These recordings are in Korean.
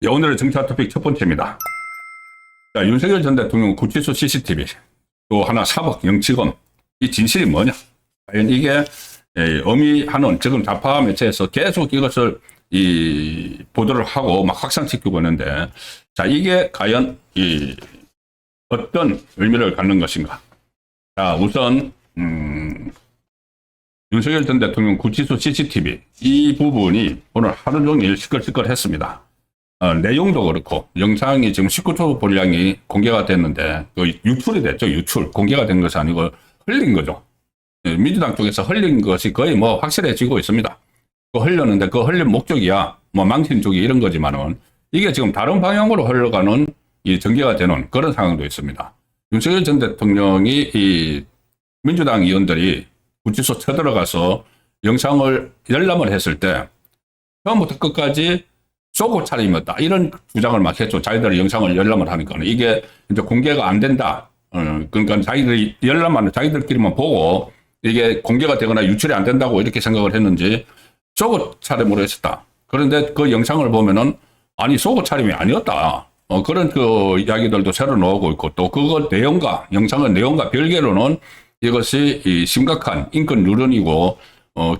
자, 오늘의 정치화 토픽 첫 번째입니다. 자, 윤석열 전 대통령 구치소 CCTV, 또 하나 사법 영치검, 이 진실이 뭐냐? 과연 이게 어미하는 지금 좌파 매체에서 계속 이것을 보도를 하고 막 확산시키고 있는데, 자, 이게 과연 어떤 의미를 갖는 것인가? 자, 우선 윤석열 전 대통령 구치소 CCTV 이 부분이 오늘 하루 종일 시끌시끌했습니다. 내용도 그렇고 영상이 지금 19초 분량이 공개가 됐는데 유출이 됐죠. 유출. 공개가 된 것이 아니고 흘린 거죠. 민주당 쪽에서 흘린 것이 거의 뭐 확실해지고 있습니다. 흘렸는데 그 흘린 목적이야 뭐 망신 주기 이런 거지만은 이게 지금 다른 방향으로 흘러가는 전개가 되는 그런 상황도 있습니다. 윤석열 전 대통령이 민주당 의원들이 구치소 쳐들어가서 영상을 열람을 했을 때 처음부터 끝까지 쏘고 차림이었다 이런 주장을 막 했죠. 자기들이 영상을 열람을 하니까는 이게 이제 공개가 안 된다. 그러니까 자기들이 열람하는 자기들끼리만 보고 이게 공개가 되거나 유출이 안 된다고 이렇게 생각을 했는지 쏘고 차림으로 했었다. 그런데 그 영상을 보면은 아니 쏘고 차림이 아니었다. 그런 그 이야기들도 새로 나오고 있고 또 그거 내용과 영상의 내용과 별개로는 이것이 심각한 인권 누런이고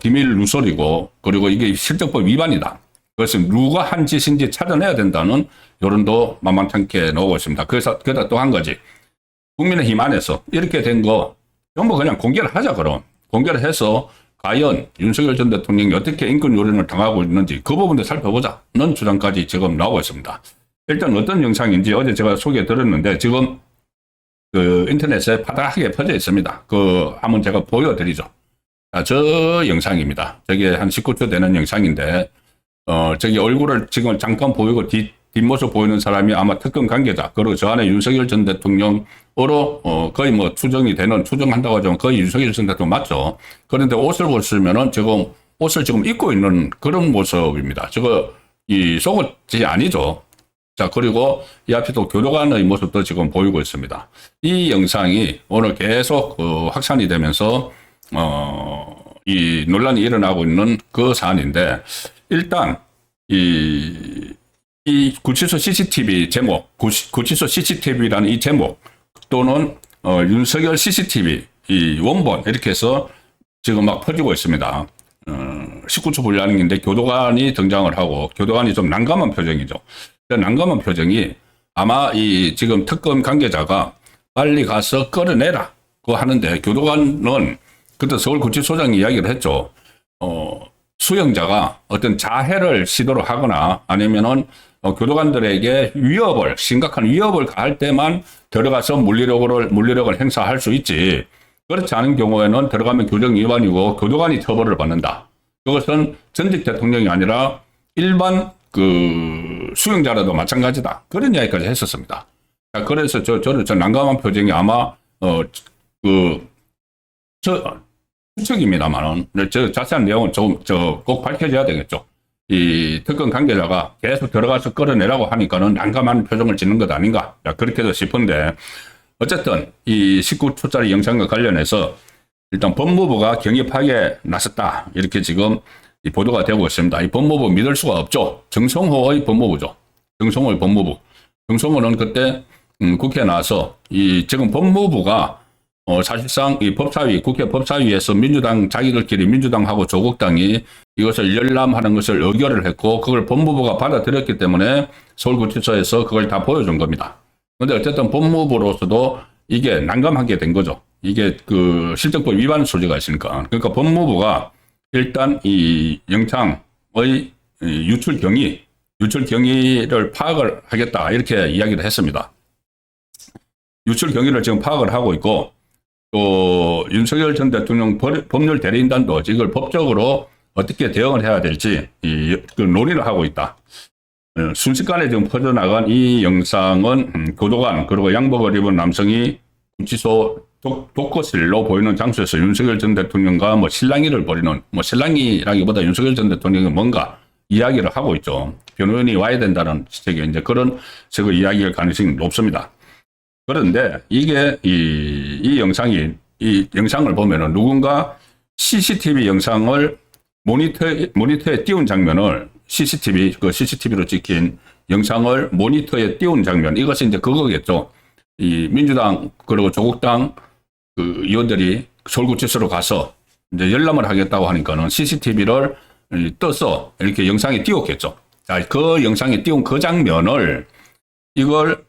기밀 누설이고 그리고 이게 실정법 위반이다. 그것은 누가 한 짓인지 찾아내야 된다는 여론도 만만찮게 나오고 있습니다. 그래서 게다가 또 한 가지 국민의힘 안에서 이렇게 된 거 전부 그냥 공개를 하자 그럼 공개를 해서 과연 윤석열 전 대통령이 어떻게 인권 누런을 당하고 있는지 그 부분도 살펴보자는 주장까지 지금 나오고 있습니다. 일단 어떤 영상인지 어제 제가 소개해 드렸는데 지금 그 인터넷에 파다하게 퍼져 있습니다. 한번 제가 보여드리죠. 자, 저 영상입니다. 저게 한 19초 되는 영상인데, 저기 얼굴을 지금 잠깐 보이고 뒷모습 보이는 사람이 아마 특검 관계자, 그리고 저 안에 윤석열 전 대통령으로, 거의 뭐 추정한다고 하지만 거의 윤석열 전 대통령 맞죠. 그런데 옷을 보시면은 지금 옷을 지금 입고 있는 그런 모습입니다. 속옷이 아니죠. 자, 그리고 이 앞에 또 교도관의 모습도 지금 보이고 있습니다. 이 영상이 오늘 계속 확산이 되면서, 이 논란이 일어나고 있는 그 사안인데, 일단, 이 구치소 CCTV 제목, 구치소 CCTV라는 이 제목, 또는, 윤석열 CCTV, 이 원본, 이렇게 해서 지금 막 퍼지고 있습니다. 19초 분량인데 교도관이 등장을 하고, 교도관이 좀 난감한 표정이죠. 난감한 표정이 아마 지금 특검 관계자가 빨리 가서 끌어내라. 그거 하는데 교도관은 그때 서울구치소장이 이야기를 했죠. 수용자가 어떤 자해를 시도를 하거나 아니면은 교도관들에게 심각한 위협을 가할 때만 들어가서 물리력을 행사할 수 있지. 그렇지 않은 경우에는 들어가면 규정 위반이고 교도관이 처벌을 받는다. 그것은 전직 대통령이 아니라 일반 수용자라도 마찬가지다. 그런 이야기까지 했었습니다. 자, 그래서 저는 난감한 표정이 아마, 추측입니다만은, 저 자세한 내용은 꼭 밝혀져야 되겠죠. 이 특검 관계자가 계속 들어가서 끌어내라고 하니까는 난감한 표정을 짓는 것 아닌가. 자, 그렇게도 싶은데, 어쨌든 이 19초짜리 영상과 관련해서 일단 법무부가 경위파기에 나섰다. 이렇게 지금 보도가 되고 있습니다. 이 법무부 믿을 수가 없죠. 정성호의 법무부죠. 정성호의 법무부. 정성호는 그때 국회에 나와서 지금 법무부가 사실상 이 법사위, 국회 법사위에서 자기들끼리 민주당하고 조국당이 이것을 열람하는 것을 의결을 했고 그걸 법무부가 받아들였기 때문에 서울구치소에서 그걸 다 보여준 겁니다. 그런데 어쨌든 법무부로서도 이게 난감하게 된 거죠. 이게 실정법 위반 소지가 있으니까. 그러니까 법무부가 일단 이 영상의 유출 경위를 파악을 하겠다 이렇게 이야기를 했습니다. 유출 경위를 지금 파악을 하고 있고 또 윤석열 전 대통령 법률 대리인단도 이걸 법적으로 어떻게 대응을 해야 될지 논의를 하고 있다. 순식간에 지금 퍼져나간 이 영상은 교도관 그리고 양복을 입은 남성이 구치소 독거실로 보이는 장소에서 윤석열 전 대통령과 실랑이를 벌이는, 실랑이라기보다 윤석열 전 대통령이 뭔가 이야기를 하고 있죠. 변호인이 와야 된다는 식의 이제 그런 식의 이야기일 가능성이 높습니다. 그런데 이게 이 영상을 보면은 누군가 CCTV 영상을 모니터에 띄운 장면을 CCTV로 찍힌 영상을 모니터에 띄운 장면, 이것이 이제 그거겠죠. 이 민주당 그리고 조국당 그 의원들이 서울구치소로 가서 이제 열람을 하겠다고 하니까는 CCTV를 떠서 이렇게 영상에 띄웠겠죠. 자, 그 영상에 띄운 그 장면을 이걸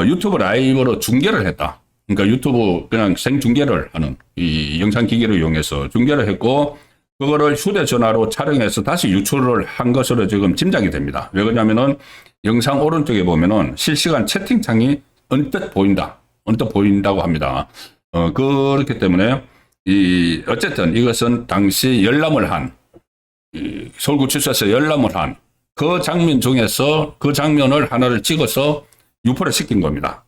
유튜브 라이브로 중계를 했다. 그러니까 유튜브 그냥 생중계를 하는 이 영상 기기를 이용해서 중계를 했고, 그거를 휴대전화로 촬영해서 다시 유출을 한 것으로 지금 짐작이 됩니다. 왜 그러냐면은 영상 오른쪽에 보면은 실시간 채팅창이 언뜻 보인다고 합니다. 그렇기 때문에 어쨌든 이것은 당시 열람을 한, 서울구치소에서 열람을 한 그 장면 중에서 그 장면을 하나를 찍어서 유포를 시킨 겁니다.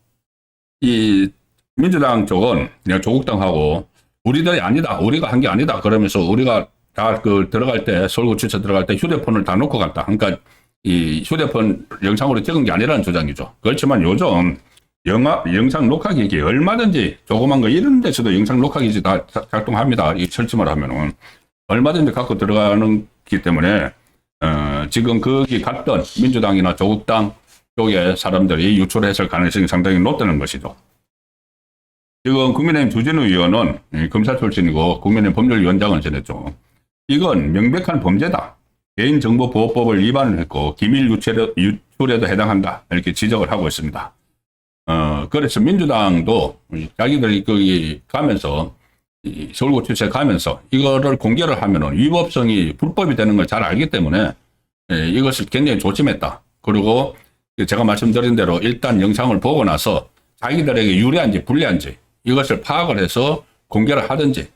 이 민주당 쪽은 그냥 조국당하고 우리들이 아니다, 우리가 한 게 아니다 그러면서 우리가 다 들어갈 때, 서울구치소 들어갈 때 휴대폰을 다 놓고 갔다. 그러니까 이 휴대폰 영상으로 찍은 게 아니라는 주장이죠. 그렇지만 요즘 영상 녹화기기 얼마든지 조그만 거 이런 데서도 영상 녹화기기 다 작동합니다. 이 설치만 하면은 얼마든지 갖고 들어가는 기 때문에 지금 거기 갔던 민주당이나 조국당 쪽의 사람들이 유출했을 가능성이 상당히 높다는 것이죠. 지금 국민의힘 주진우 의원은 검사 출신이고 국민의힘 법률위원장을 지냈죠. 이건 명백한 범죄다. 개인정보보호법을 위반을 했고 기밀 유출에도 해당한다. 이렇게 지적을 하고 있습니다. 그래서 민주당도 자기들이 거기 가면서 서울구치소에 가면서 이거를 공개를 하면은 위법성이 불법이 되는 걸 잘 알기 때문에 이것을 굉장히 조심했다. 그리고 제가 말씀드린 대로 일단 영상을 보고 나서 자기들에게 유리한지 불리한지 이것을 파악을 해서 공개를 하든지,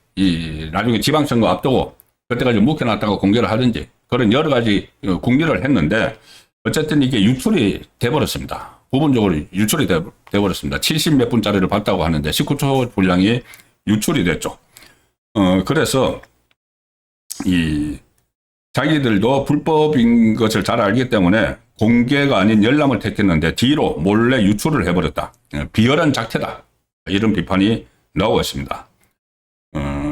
나중에 지방선거 앞두고 그때까지 묵혀놨다가 공개를 하든지 그런 여러 가지 궁리를 했는데 어쨌든 이게 유출이 돼버렸습니다. 부분적으로 유출이 돼버렸습니다. 70몇 분짜리를 봤다고 하는데 19초 분량이 유출이 됐죠. 그래서 자기들도 불법인 것을 잘 알기 때문에 공개가 아닌 열람을 택했는데 뒤로 몰래 유출을 해버렸다. 비열한 작태다. 이런 비판이 나오고 있습니다.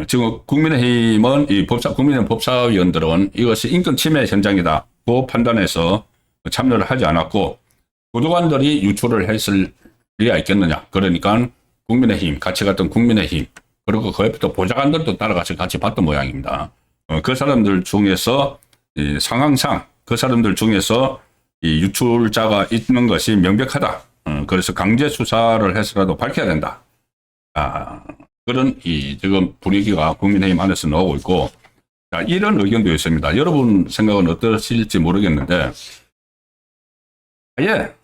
지금 국민의힘은 국민의힘 법사위원들은 이것이 인권 침해 현장이다고 판단해서 참여를 하지 않았고, 보좌관들이 유출을 했을 리가 있겠느냐. 그러니까 국민의힘, 같이 갔던 국민의힘, 그리고 그 옆에 또 보좌관들도 따라가서 같이 봤던 모양입니다. 그 사람들 중에서 상황상 그 사람들 중에서 이 유출자가 있는 것이 명백하다. 그래서 강제 수사를 해서라도 밝혀야 된다. 그런 지금 분위기가 국민의힘 안에서 나오고 있고, 자, 이런 의견도 있습니다. 여러분 생각은 어떠실지 모르겠는데, 그냥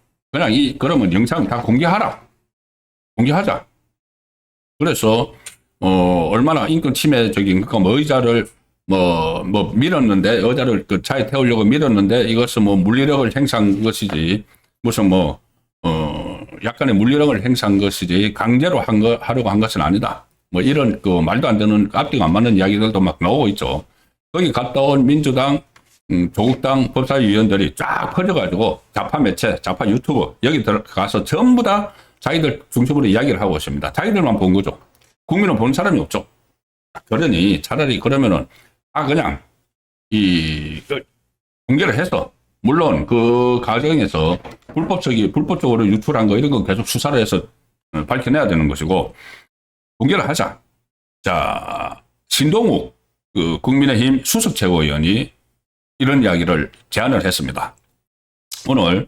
그러면 영상 다 공개하자. 그래서 얼마나 인권 침해적인, 그러니까 의자를 밀었는데, 의자를 그 차에 태우려고 밀었는데 이것은 물리력을 행사한 것이지, 무슨 약간의 물리력을 행사한 것이지 강제로 하려고 한 것은 아니다. 이런 말도 안 되는 앞뒤가 안 맞는 이야기들도 막 나오고 있죠. 거기 갔다 온 민주당, 조국당 법사위원들이 쫙 퍼져가지고 좌파 매체, 좌파 유튜브 여기 들어가서 전부 다 자기들 중심으로 이야기를 하고 있습니다. 자기들만 본 거죠. 국민은 본 사람이 없죠. 그러니 차라리 그러면은 그냥 공개를 해서, 물론 그 과정에서 불법적으로 유출한 거 이런 건 계속 수사를 해서 밝혀내야 되는 것이고, 공개를 하자. 자, 신동욱 국민의힘 수석 최고위원이 이런 이야기를 제안을 했습니다. 오늘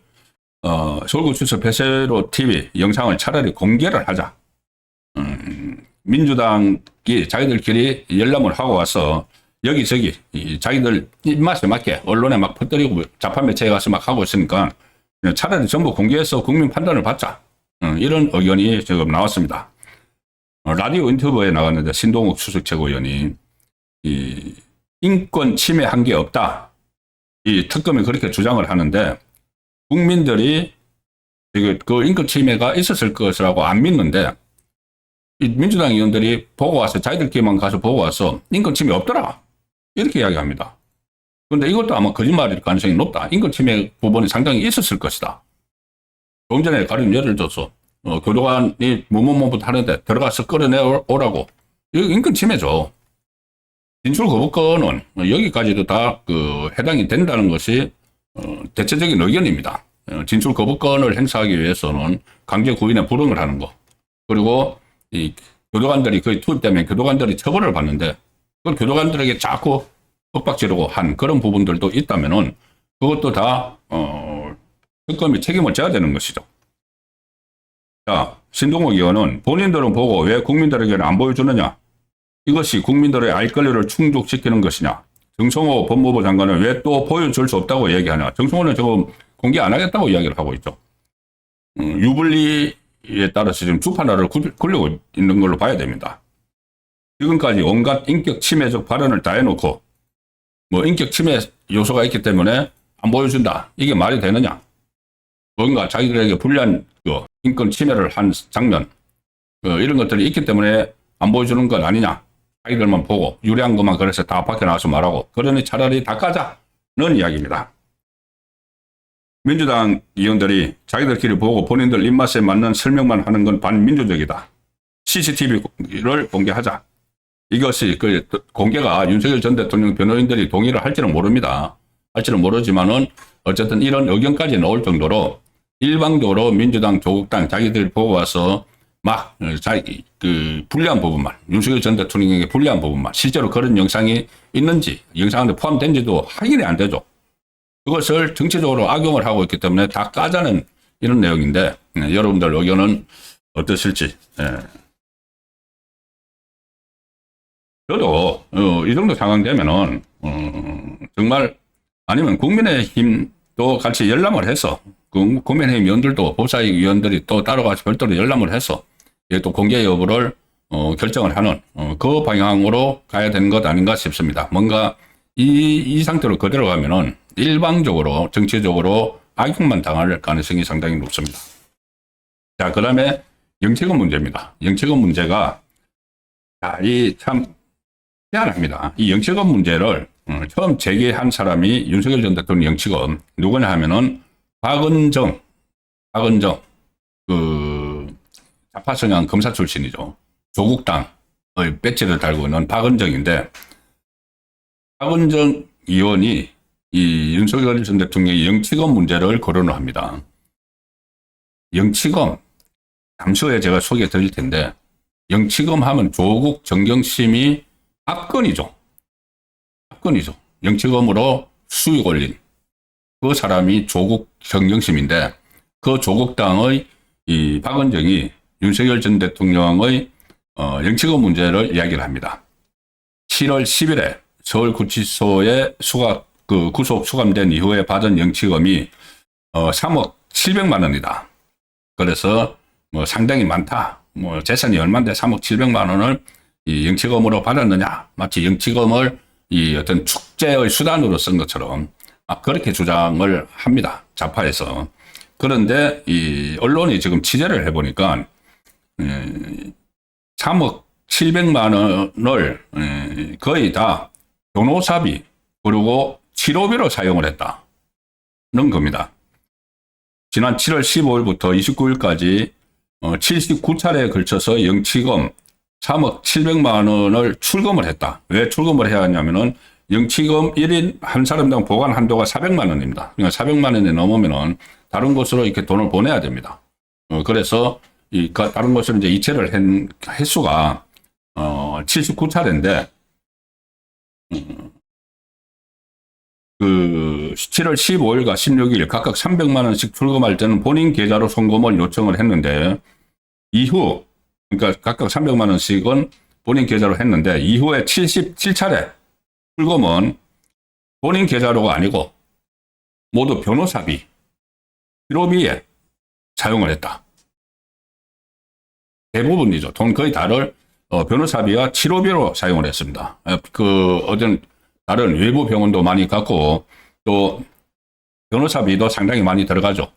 서울구치소 배세로 TV 영상을 차라리 공개를 하자. 민주당이 자기들끼리 열람을 하고 와서 여기저기 자기들 입맛에 맞게 언론에 막 퍼뜨리고 좌파 매체에 가서 막 하고 있으니까 차라리 전부 공개해서 국민 판단을 받자. 이런 의견이 지금 나왔습니다. 라디오 인터뷰에 나갔는데 신동욱 수석 최고위원이 인권 침해한 게 없다. 이 특검이 그렇게 주장을 하는데 국민들이 그 인권 침해가 있었을 것이라고 안 믿는데, 이 민주당 의원들이 보고 와서 자기들끼리만 가서 보고 와서 인권 침해 없더라. 이렇게 이야기합니다. 그런데 이것도 아마 거짓말일 가능성이 높다. 인권 침해 부분이 상당히 있었을 것이다. 조금 전에 가령 예를 들어서 교도관이 뭐부터 하는데 들어가서 끌어내오라고. 이거 인권 침해죠. 진술 거부권은 여기까지도 다 해당이 된다는 것이 대체적인 의견입니다. 진술 거부권을 행사하기 위해서는 강제 구인에 불응을 하는 거. 그리고 이 교도관들이 거의 투입되면 교도관들이 처벌을 받는데 그걸 교도관들에게 자꾸 윽박 지르고 한 그런 부분들도 있다면은 그것도 다 특검이 책임을 져야 되는 것이죠. 자, 신동욱 의원은 본인들은 보고 왜 국민들에게는 안 보여주느냐? 이것이 국민들의 알 권리를 충족시키는 것이냐? 정성호 법무부 장관은 왜 또 보여줄 수 없다고 얘기하냐? 정성호는 지금 공개 안 하겠다고 이야기를 하고 있죠. 유불리에 따라서 지금 주판화를 굴리고 있는 걸로 봐야 됩니다. 지금까지 온갖 인격 침해적 발언을 다 해놓고 뭐 인격 침해 요소가 있기 때문에 안 보여준다. 이게 말이 되느냐? 뭔가 자기들에게 불리한 인권 침해를 한 장면 이런 것들이 있기 때문에 안 보여주는 건 아니냐? 자기들만 보고 유리한 것만 그래서 다 밖에 나와서 말하고 그러니 차라리 다 까자는 이야기입니다. 민주당 의원들이 자기들끼리 보고 본인들 입맛에 맞는 설명만 하는 건 반민주적이다. CCTV를 공개하자. 이것이 공개가 윤석열 전 대통령 변호인들이 동의를 할지는 모릅니다. 할지는 모르지만은 어쨌든 이런 의견까지 나올 정도로 일방적으로 민주당, 조국당 자기들이 보고 와서 막 불리한 부분만, 윤석열 전 대통령에게 불리한 부분만, 실제로 그런 영상이 있는지, 영상에 포함된지도 확인이 안 되죠. 그것을 정치적으로 악용을 하고 있기 때문에 다 까자는 이런 내용인데, 여러분들 의견은 어떠실지. 저도 이 정도 상황 되면은 정말 아니면 국민의힘도 같이 열람을 해서 국민의힘 의원들도 법사위 위원들이 또 따로 같이 별도로 열람을 해서 또 공개 여부를 결정을 하는 그 방향으로 가야 되는 것 아닌가 싶습니다. 뭔가 이 상태로 그대로 가면은 일방적으로 정치적으로 악용만 당할 가능성이 상당히 높습니다. 자, 그 다음에 영치금 문제입니다. 영치금 문제가 이 참 희한합니다. 이 영치금 문제를 처음 제기한 사람이 윤석열 전 대통령 영치금 누구냐 하면은 박은정 좌파 성향 검사 출신이죠. 조국당의 배지를 달고 있는 박은정인데 박은정 의원이 이 윤석열 전 대통령의 영치금 문제를 거론을 합니다. 영치금 잠시 후에 제가 소개해 드릴 텐데 영치금 하면 조국 정경심이 압권이죠. 영치금으로 수익 올린 그 사람이 조국 정경심인데 그 조국당의 이 박은정이 윤석열 전 대통령의 영치금 문제를 이야기를 합니다. 7월 10일에 서울구치소에 구속 수감된 이후에 받은 영치금이 3억 700만 원이다. 그래서 상당히 많다. 재산이 얼마인데 3억 700만 원을 이 영치금으로 받았느냐? 마치 영치금을 이 어떤 축제의 수단으로 쓴 것처럼 그렇게 주장을 합니다. 좌파에서. 그런데 이 언론이 지금 취재를 해보니까 3억 700만 원을 거의 다 변호사비 그리고 치료비로 사용을 했다는 겁니다. 지난 7월 15일부터 29일까지 79차례에 걸쳐서 영치금 3억 700만 원을 출금을 했다. 왜 출금을 해야 하냐면은 영치금 1인 한 사람당 보관 한도가 400만 원입니다. 그러니까 400만 원이 넘으면은 다른 곳으로 이렇게 돈을 보내야 됩니다. 그래서 다른 곳으로 이제 이체를 한 횟수가 79차례인데 그 7월 15일과 16일 각각 300만 원씩 출금할 때는 본인 계좌로 송금을 요청을 했는데 이후 그러니까 각각 300만 원씩은 본인 계좌로 했는데 이후에 77차례 출금은 본인 계좌로가 아니고 모두 변호사비, 치료비에 사용을 했다. 대부분이죠. 돈 거의 다를 변호사비와 치료비로 사용을 했습니다. 어떤 다른 외부 병원도 많이 갔고 또 변호사비도 상당히 많이 들어가죠.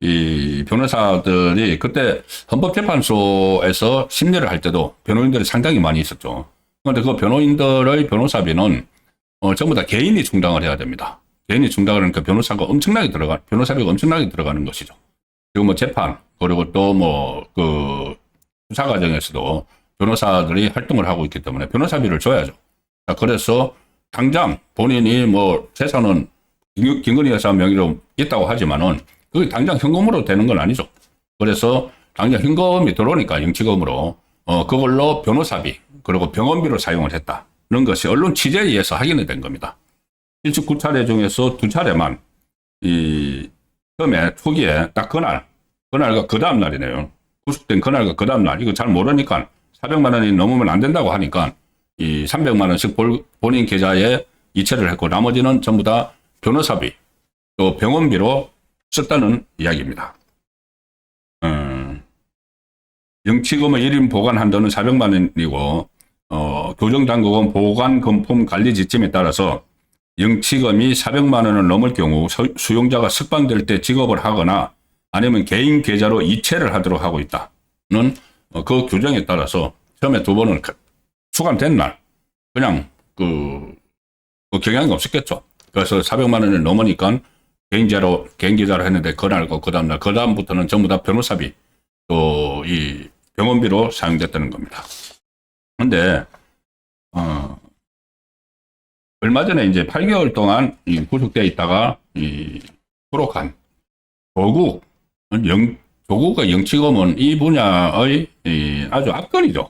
이 변호사들이 그때 헌법재판소에서 심리를 할 때도 변호인들이 상당히 많이 있었죠. 그런데 그 변호인들의 변호사비는 전부 다 개인이 충당을 해야 됩니다. 개인이 충당을 하니까 변호사비가 엄청나게 들어가는 것이죠. 그리고 재판 그리고 또 수사 과정에서도 변호사들이 활동을 하고 있기 때문에 변호사비를 줘야죠. 그래서 당장 본인이 재산은 김건희 여사 명의로 있다고 하지만은 그게 당장 현금으로 되는 건 아니죠. 그래서 당장 현금이 들어오니까 영치금으로 그걸로 변호사비 그리고 병원비로 사용을 했다는 것이 언론 취재에 의해서 확인이 된 겁니다. 79차례 중에서 2차례만 처음에 초기에 딱 그날과 그 다음 날이네요. 구속된 그날과 그 다음 날 이거 잘 모르니까 400만 원이 넘으면 안 된다고 하니까 이 300만 원씩 본인 계좌에 이체를 했고 나머지는 전부 다 변호사비 또 병원비로 썼다는 이야기입니다. 영치금의 1인 보관 한도는 400만 원이고 교정당국은 보관금품 관리 지침에 따라서 영치금이 400만 원을 넘을 경우 수용자가 석방될 때 지급을 하거나 아니면 개인 계좌로 이체를 하도록 하고 있다는 그 규정에 따라서 처음에 2번은 수감된 날 그냥 그 경향이 없었겠죠. 그래서 400만 원을 넘으니까 개인 계좌로 했는데 그날과 그 다음날 그 다음부터는 전부 다 변호사비 또 이 병원비로 사용됐다는 겁니다. 근데 얼마 전에 이제 8개월 동안 구속되어 있다가 수록한 조국과 영치금은 이 분야의 아주 압권이죠.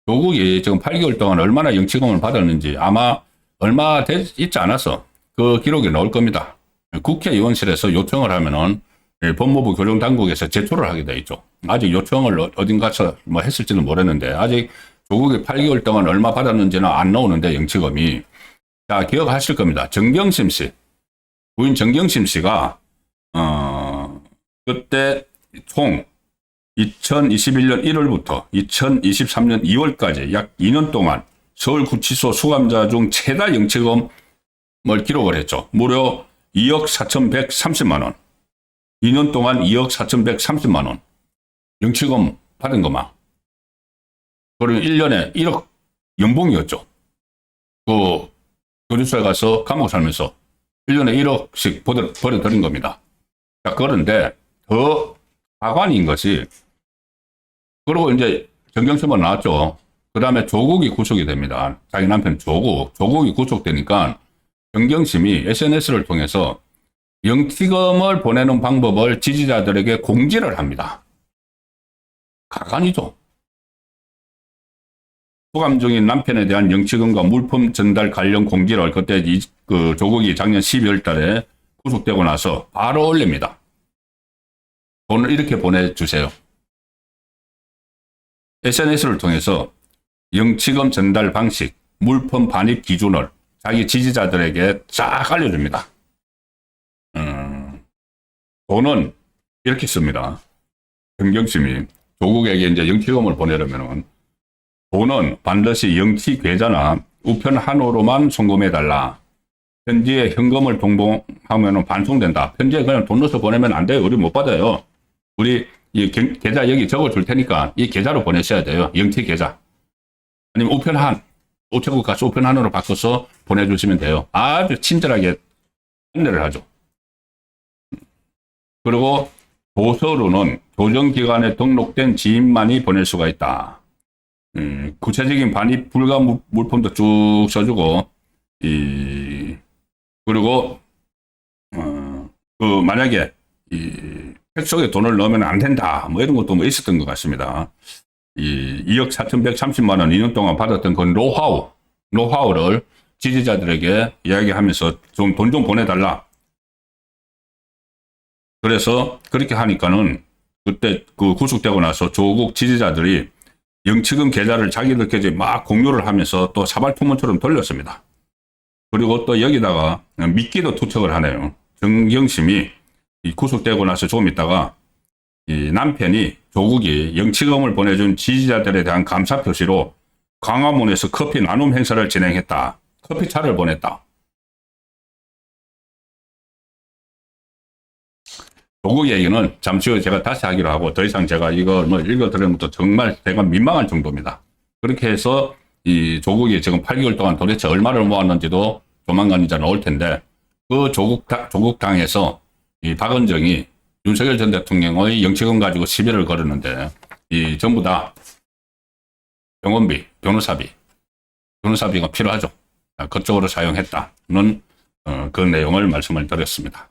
조국이 지금 8개월 동안 얼마나 영치금을 받았는지 아마 얼마 있지 않아서 그 기록이 나올 겁니다. 국회의원실에서 요청을 하면은 법무부 교정당국에서 제출을 하게 돼 있죠. 아직 요청을 어딘가서 뭐 했을지는 모르겠는데 아직 조국이 8개월 동안 얼마 받았는지는 안 나오는데 영치금이 자 기억하실 겁니다. 정경심 씨 부인 정경심 씨가 그때 총 2021년 1월부터 2023년 2월까지 약 2년 동안 서울구치소 수감자 중 최다 영치금을 기록을 했죠. 무려 2억 4,130만 원. 2년 동안 2억 4,130만 원. 영치금 받은 것만. 그리고 1년에 1억 연봉이었죠. 그 교도소에 가서 감옥 살면서 1년에 1억씩 벌어들인 겁니다. 자, 그런데 더 가관인 것이 그리고 이제 정경심은 나왔죠. 그 다음에 조국이 구속이 됩니다. 자기 남편 조국이 구속되니까 정경심이 SNS를 통해서 영치금을 보내는 방법을 지지자들에게 공지를 합니다. 가관이죠. 수감 중인 남편에 대한 영치금과 물품 전달 관련 공지를 그때 그 조국이 작년 12월 달에 구속되고 나서 바로 올립니다. 돈을 이렇게 보내주세요. SNS를 통해서 영치금 전달 방식, 물품 반입 기준을 자기 지지자들에게 쫙 알려줍니다. 돈은 이렇게 씁니다. 정경심이 조국에게 이제 영치금을 보내려면은 돈은 반드시 영치 계좌나 우편 한우로만 송금해달라. 편지에 현금을 동봉하면 반송된다. 편지에 그냥 돈 넣어서 보내면 안 돼요. 우리 못 받아요. 우리 이 계좌 여기 적어줄 테니까 이 계좌로 보내셔야 돼요. 영치 계좌. 아니면 우체국 가서 우편 한우로 바꿔서 보내주시면 돼요. 아주 친절하게 안내를 하죠. 그리고 도서로는 교정기관에 등록된 지인만이 보낼 수가 있다. 구체적인 반입 불가 물품도 쭉 써주고, 그리고, 만약에, 팩 속에 돈을 넣으면 안 된다. 뭐 이런 것도 뭐 있었던 것 같습니다. 2억 4,130만 원 2년 동안 받았던 그 노하우를 지지자들에게 이야기하면서 좀 돈 좀 보내달라. 그래서 그렇게 하니까는 그때 그 구속되고 나서 조국 지지자들이 영치금 계좌를 자기들끼리 막 공유를 하면서 또 사발투문처럼 돌렸습니다. 그리고 또 여기다가 미끼도 투척을 하네요. 정경심이 구속되고 나서 조금 있다가 이 남편이 조국이 영치금을 보내준 지지자들에 대한 감사 표시로 광화문에서 커피 나눔 행사를 진행했다. 커피차를 보냈다. 조국 얘기는 잠시 후에 제가 다시 하기로 하고 더 이상 제가 이거 뭐 읽어드리는 것도 정말 제가 민망할 정도입니다. 그렇게 해서 이 조국이 지금 8개월 동안 도대체 얼마를 모았는지도 조만간 이제 나올 텐데 그 조국당에서 이 박은정이 윤석열 전 대통령의 영치금 가지고 시비를 걸었는데 이 전부 다 병원비, 변호사비가 필요하죠. 그쪽으로 사용했다는 그 내용을 말씀을 드렸습니다.